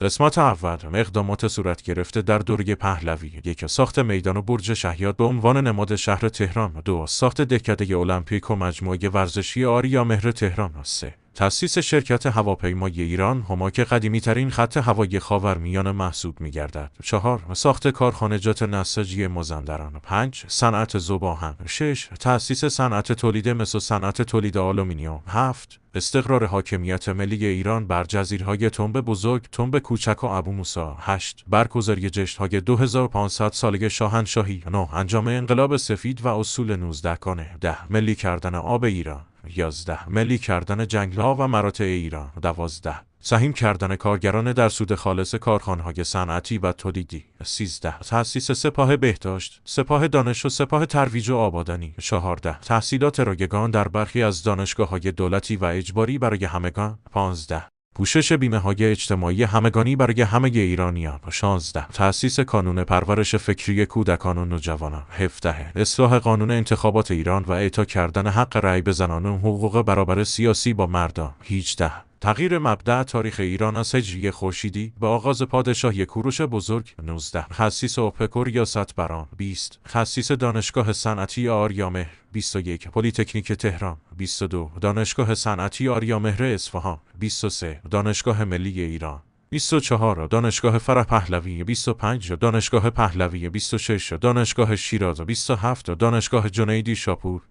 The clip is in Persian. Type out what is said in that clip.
قسمت اول، اقدامات صورت گرفته در دوره پهلوی. یک، ساخت میدان و برج شهیاد به عنوان نماد شهر تهران. دو، ساخت دهکده المپیک و مجموعه ورزشی آریامهر تهران. سه، تأسیس شرکت هواپیمایی ایران هما که قدیمی‌ترین خط هوایی خاورمیانه محسوب می‌گردد. 4، ساخت کارخانجات نساجی مازندران. 5، صنعت ذوب‌آهن. 6، تأسیس صنعت تولید مس و صنعت تولید آلومینیوم. 7، استقرار حاکمیت ملی ایران بر جزیره‌های تنب بزرگ، تنب کوچک و ابو موسی. 8، برگزاری جشن‌های 2500 ساله شاهنشاهی. 9، انجام انقلاب سفید و اصول 19 گانه. 10، ملی کردن آب ایران. 11، ملی کردن جنگل‌ها و مراتع ایران. 12، سهیم کردن کارگران در سود خالص کارخانه‌های صنعتی و تولیدی. 13، تأسیس سپاه بهداشت، سپاه دانش و سپاه ترویج و آبادانی. 14، تحصیلات رایگان در برخی از دانشگاه‌های دولتی و اجباری برای همگان. 15، پوشش بیمه‌های اجتماعی همگانی برای همه ایرانیان. 16، تأسیس کانون پرورش فکری کودکان و نوجوانان. 17، اصلاح قانون انتخابات ایران و اعطا کردن حق رأی به زنان و حقوق برابر سیاسی با مردان. 18، تغییر مبدأ تاریخ ایران از هجری خورشیدی به آغاز پادشاهی کوروش بزرگ. 19، تأسیس اوپک و ریاست بران. 20، تأسیس دانشگاه صنعتی آریامهر. 21، پلی‌تکنیک تهران. 22، دانشگاه صنعتی آریامهر اصفهان. 23، دانشگاه ملی ایران. 24، دانشگاه فرح پهلوی. 25، دانشگاه پهلوی. 26، دانشگاه شیراز. 27، دانشگاه جنیدی شاپور.